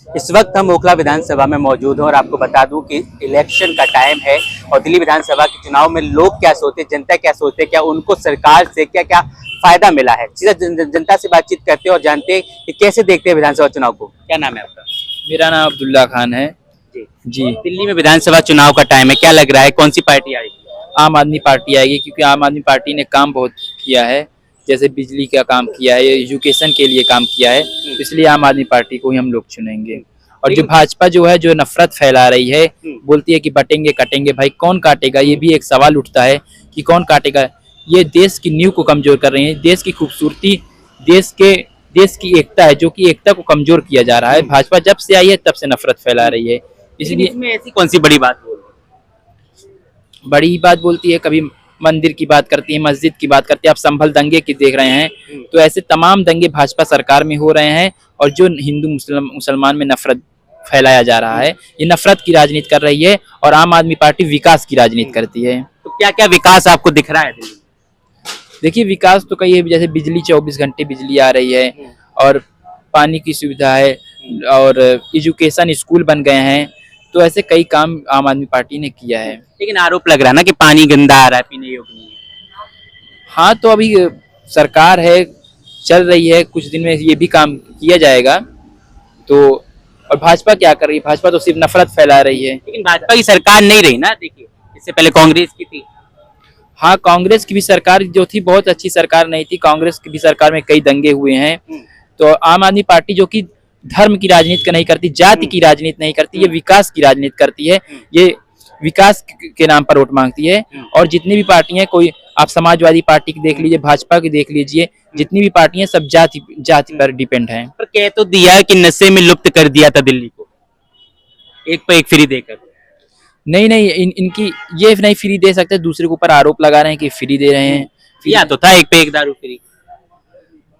इस वक्त हम ओखला विधानसभा में मौजूद हैं और आपको बता दूं कि इलेक्शन का टाइम है और दिल्ली विधानसभा के चुनाव में लोग क्या सोचते हैं, जनता क्या सोचते हैं, क्या उनको सरकार से क्या क्या फायदा मिला है। सीधा जनता से बातचीत करते हैं और जानते हैं कि कैसे देखते हैं विधानसभा चुनाव को। क्या नाम है आपका? मेरा नाम अब्दुल्ला खान है। जी दिल्ली में विधानसभा चुनाव का टाइम है, क्या लग रहा है कौन सी पार्टी आएगी? आम आदमी पार्टी आएगी, क्योंकि आम आदमी पार्टी ने काम बहुत किया है। जैसे बिजली का काम किया है, एजुकेशन के लिए काम किया है, तो इसलिए आम आदमी पार्टी को ही हम लोग चुनेंगे। और जो भाजपा जो है, जो नफरत फैला रही है, बोलती है कि बटेंगे कटेंगे, भाई कौन काटेगा? ये भी एक सवाल उठता है कि कौन काटेगा। ये देश की नींव को कमजोर कर रही है, देश की खूबसूरती, देश की एकता है, जो कि एकता को कमजोर किया जा रहा है। भाजपा जब से आई है तब से नफरत फैला रही है। इसलिए इसमें ऐसी कौन सी बड़ी बात बड़ी बात बोलती है, कभी मंदिर की बात करती है, मस्जिद की बात करती है। आप संभल दंगे की देख रहे हैं, तो ऐसे तमाम दंगे भाजपा सरकार में हो रहे हैं। और जो हिंदू मुसलमान में नफरत फैलाया जा रहा है, ये नफरत की राजनीति कर रही है। और आम आदमी पार्टी विकास की राजनीति करती है। तो क्या क्या विकास आपको दिख रहा है दिल्ली में? देखिए, विकास तो कई है, जैसे बिजली 24 घंटे बिजली आ रही है, और पानी की सुविधा है, और एजुकेशन स्कूल बन गए हैं। तो ऐसे कई काम आम आदमी पार्टी ने किया है। लेकिन आरोप लग रहा है ना कि पानी गंदा आ रहा है, पीने योग्य नहीं है। हाँ, तो अभी सरकार है, चल रही है, कुछ दिन में ये भी काम किया जाएगा। तो और भाजपा क्या कर रही है? भाजपा तो सिर्फ नफरत फैला रही है। लेकिन भाजपा की सरकार नहीं रही ना, देखिए इससे पहले कांग्रेस की थी। हाँ, कांग्रेस की भी सरकार जो थी बहुत अच्छी सरकार नहीं थी। कांग्रेस की भी सरकार में कई दंगे हुए हैं। तो आम आदमी पार्टी जो कि धर्म की राजनीति नहीं करती, जाति की राजनीति नहीं करती, ये विकास की राजनीति करती है। ये विकास के नाम पर वोट मांगती है। और जितनी भी पार्टी हैं, कोई आप समाजवादी पार्टी की देख लीजिए, भाजपा की देख लीजिए, जितनी भी पार्टी हैं सब जाति पर डिपेंड हैं। पर कह तो दिया कि नशे में लुप्त कर दिया था दिल्ली को, एक पे एक फ्री देकर। नहीं नहीं, इनकी ये नहीं फ्री दे सकते, दूसरे के ऊपर आरोप लगा रहे हैं कि फ्री दे रहे हैं। दिया तो था एक पे एक दारू फ्री।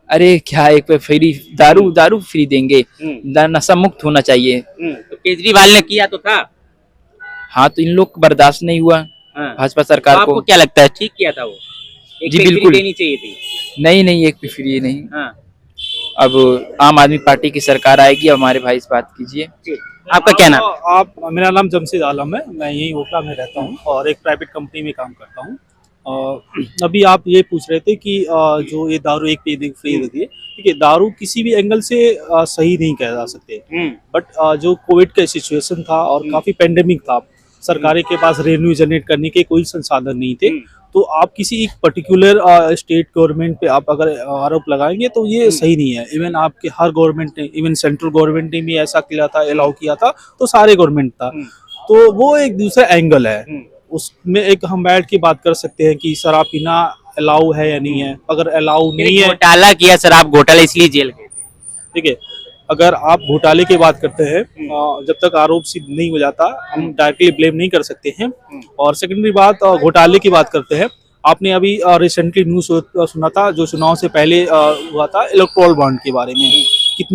अरे क्या एक पे फ्री दारू फ्री देंगे? नशा मुक्त होना चाहिए। तो केजरीवाल ने किया तो था। हाँ, तो इन लोग को बर्दाश्त नहीं हुआ। भाजपा सरकार तो आपको को। क्या लगता है ठीक किया था वो? एक जी पे फ्री बिल्कुल देनी चाहिए थी। नहीं, एक भी फ्री नहीं। अब आम आदमी पार्टी की सरकार आएगी। हमारे भाई इस बात कीजिए। आपका क्या नाम? मेरा नाम जमशेद आलम है। मैं यहीं ओखला में रहता हूँ और एक प्राइवेट कंपनी में काम करता हूँ। अभी आप ये पूछ रहे थे कि जो ये दारू एक पे फ्री देती है, ठीक है, दारू किसी भी एंगल से सही नहीं कह जा सकते। बट जो कोविड का सिचुएशन था और काफी पेंडेमिक था, सरकारों के पास रेवेन्यू जनरेट करने के कोई संसाधन नहीं थे, तो आप किसी एक पर्टिकुलर स्टेट गवर्नमेंट पे आप अगर आरोप लगाएंगे तो ये सही नहीं है। इवन आपके हर गवर्नमेंट ने, इवन सेंट्रल गवर्नमेंट ने भी ऐसा किया था, अलाउ किया था, तो सारे गवर्नमेंट था। तो वो एक दूसरा एंगल है। उसमें एक हम बैठ के बात कर सकते हैं कि शराब पीना अलाउ है या नहीं है। अगर अलाउ नहीं है, घोटाला किया, शराब घोटाला, इसलिए जेल गए थे। ठीक है, अगर आप घोटाले की बात करते हैं, जब तक आरोप सिद्ध नहीं हो जाता हम डायरेक्टली ब्लेम नहीं कर सकते हैं। और सेकेंडरी बात, घोटाले की बात करते हैं, आपने अभी रिसेंटली न्यूज सुना था जो चुनाव से पहले हुआ था, इलेक्ट्रोल बॉन्ड के बारे में।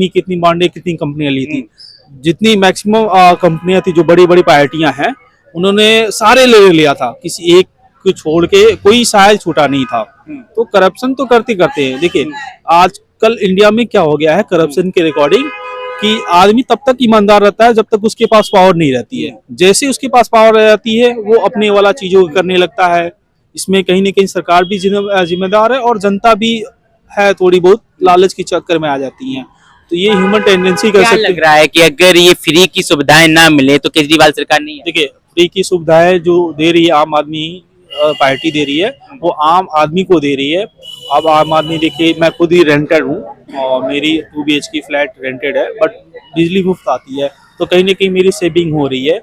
कितनी बॉन्डें कितनी कंपनियां ली थी, जितनी मैक्सिमम कंपनियां थी, जो बड़ी बड़ी पार्टियां हैं, उन्होंने सारे ले लिया था, किसी एक को छोड़ के कोई शायद छूटा नहीं था। तो करप्शन तो करते हैं। देखिए, आजकल इंडिया में क्या हो गया है करप्शन के रिकॉर्डिंग, कि आदमी तब तक ईमानदार रहता है जब तक उसके पास पावर नहीं रहती है। जैसे उसके पास पावर रहती है वो अपने वाला चीजों को करने लगता है। इसमें कहीं ना कहीं सरकार भी जिम्मेदार है और जनता भी है, थोड़ी बहुत लालच के चक्कर में आ जाती है। तो ये ह्यूमन टेंडेंसी कर सकते। लग रहा है कि अगर ये फ्री की सुविधाएं ना मिले तो केजरीवाल सरकार नहीं है। देखिए, फ्री की सुविधाएं जो दे रही है आम आदमी पार्टी दे रही है, वो आम आदमी को दे रही है। अब आम आदमी, देखिए मैं खुद ही रेंटेड हूँ और मेरी 2 BHK फ्लैट रेंटेड है, बट बिजली मुफ्त आती है, तो कहीं ना कहीं मेरी सेविंग हो रही है।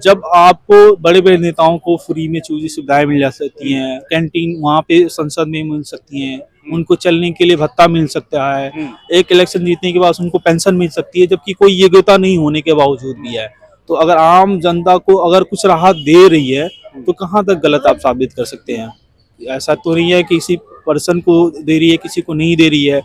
जब आपको बड़े बड़े नेताओं को फ्री में चीज़ें सुविधाएं मिल जा सकती हैं, कैंटीन वहाँ पे संसद में मिल सकती हैं, उनको चलने के लिए भत्ता मिल सकता है, एक इलेक्शन जीतने के बाद उनको पेंशन मिल सकती है, जबकि कोई योग्यता नहीं होने के बावजूद भी है। तो अगर आम जनता को अगर कुछ राहत दे रही है तो कहाँ तक गलत आप साबित कर सकते हैं? ऐसा तो नहीं है कि किसी पर्सन को दे रही है किसी को नहीं दे रही है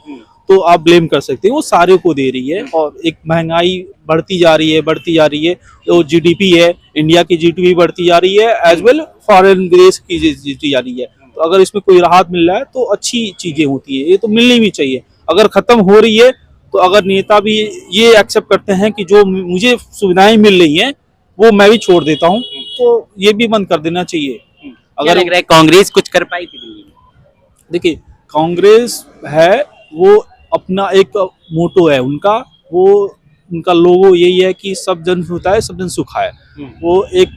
तो आप ब्लेम कर सकते हैं। वो सारे को दे रही है और एक महंगाई बढ़ती जा रही है। तो जीडीपी है, इंडिया की जीडीपी बढ़ती जा रही है, एज वेल फॉरेन विदेश की जीडीपी जा रही है। तो अगर इसमें कोई राहत मिल रहा है तो अच्छी चीजें होती है, ये तो मिलनी भी चाहिए। अगर खत्म हो रही है तो अगर नेता भी ये एक्सेप्ट करते हैं कि जो मुझे सुविधाएं मिल रही हैं वो मैं भी छोड़ देता हूँ, तो ये भी बंद कर देना चाहिए। क्या लग रहा है कांग्रेस कुछ कर पाई थी दिल्ली में? देखिए, कांग्रेस है वो अपना एक मोटो है उनका, वो उनका लोगो यही है कि सब जन सुखाए सब जन सुखाए। वो एक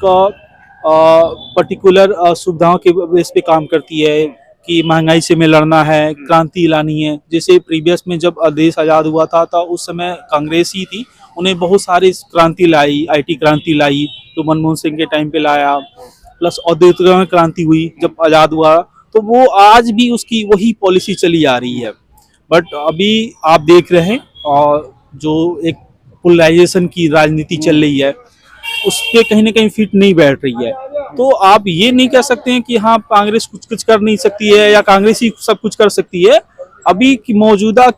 पर्टिकुलर सुविधाओं के बेस पे काम करती है कि महंगाई से में लड़ना है, क्रांति लानी है। जैसे प्रीवियस में जब देश आज़ाद हुआ था तो उस समय कांग्रेस ही थी, उन्हें बहुत सारी क्रांति लाई, आईटी क्रांति लाई जो मनमोहन सिंह के टाइम पे लाया, प्लस औद्योगिक क्रांति हुई जब आज़ाद हुआ, तो वो आज भी उसकी वही पॉलिसी चली आ रही है। बट अभी आप देख रहे हैं और जो एक पोलराइजेशन की राजनीति चल रही है उस पे कहीं ना कहीं फिट नहीं बैठ रही है। तो आप ये नहीं कह सकते हैं कि हाँ कांग्रेस कुछ कर नहीं सकती है या कांग्रेस ही सब कुछ कर सकती है। अभी की मौजूदा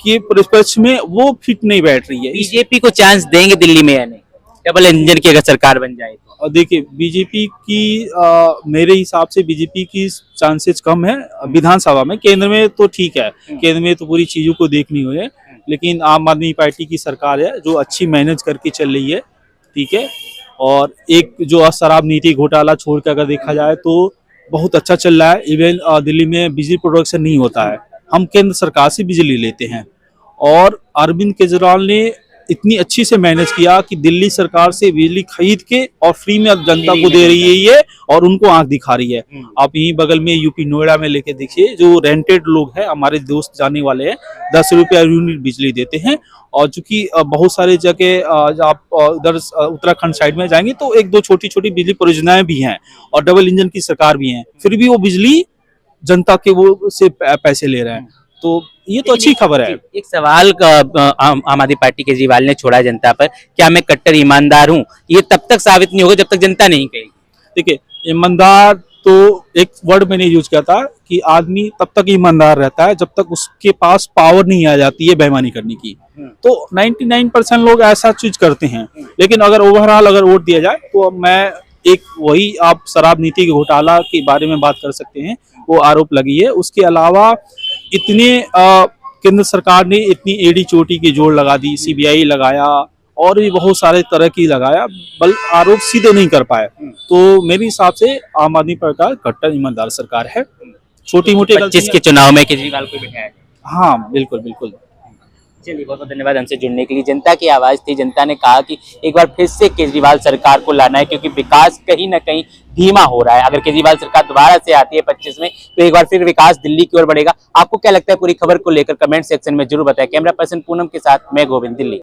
के परिप्रेक्ष्य में वो फिट नहीं बैठ रही है। बीजेपी को चांस देंगे दिल्ली में या नहीं, डबल इंजन की अगर सरकार बन जाए तो? और देखिए, बीजेपी की मेरे हिसाब से बीजेपी की चांसेस कम है विधानसभा में। केंद्र में तो ठीक है, केंद्र में तो पूरी चीजों को देखनी हुई है, लेकिन आम आदमी पार्टी की सरकार है जो अच्छी मैनेज करके चल रही है, ठीक है। और एक जो शराब नीति घोटाला छोड़ कर अगर देखा जाए तो बहुत अच्छा चल रहा है। इवन दिल्ली में बिजली प्रोडक्शन नहीं होता है, हम केंद्र सरकार से बिजली लेते हैं। और अरविंद केजरीवाल ने इतनी अच्छी से मैनेज किया कि दिल्ली सरकार से बिजली खरीद के और फ्री में अब जनता को दे रही है ये, और उनको आंख दिखा रही है। आप यहीं बगल में यूपी नोएडा में लेके देखिए, जो रेंटेड लोग हैं हमारे दोस्त जाने वाले हैं, 10 रुपया यूनिट बिजली देते हैं। और चूंकि बहुत सारे जगह आप उधर उत्तराखंड साइड में जाएंगे तो एक दो छोटी छोटी बिजली परियोजनाएं भी हैं और डबल इंजन की सरकार भी है, फिर भी वो बिजली जनता के वो से पैसे ले रहे हैं। तो ये तो अच्छी खबर है। एक सवाल आम आदमी पार्टी केजरीवाल ने छोड़ा जनता पर, क्या मैं कट्टर ईमानदार हूं, ये तब तक साबित नहीं होगा जब तक जनता नहीं कहेगी। देखिए, ईमानदार तो एक वर्ड मैंने यूज किया था कि आदमी तब तक ईमानदार रहता है जब तक उसके पास पावर नहीं आ जाती है बेईमानी करने की। तो 99% लोग ऐसा चीज करते हैं, लेकिन अगर ओवरऑल अगर वोट दिया जाए तो मैं एक वही आप शराब नीति के घोटाला के बारे में बात कर सकते हैं, वो आरोप लगी है। उसके अलावा इतने केंद्र सरकार ने इतनी एडी चोटी की जोड़ लगा दी, सीबीआई लगाया और भी बहुत सारे तरह की लगाया, बल आरोप सीधे नहीं कर पाए। तो मेरे हिसाब से आम आदमी पार्टी कट्टर ईमानदार सरकार है। छोटी मोटी 25 के चुनाव में केजरीवाल को बिठाया। हाँ बिल्कुल बिल्कुल। चलिए, बहुत बहुत धन्यवाद हमसे जुड़ने के लिए। जनता की आवाज थी, जनता ने कहा कि एक बार फिर से केजरीवाल सरकार को लाना है क्योंकि विकास कहीं ना कहीं धीमा हो रहा है। अगर केजरीवाल सरकार दोबारा से आती है 25 में तो एक बार फिर विकास दिल्ली की ओर बढ़ेगा। आपको क्या लगता है पूरी खबर को लेकर कमेंट सेक्शन में जरूर बताएं। कैमरा पर्सन पूनम के साथ मैं गोविंद, दिल्ली।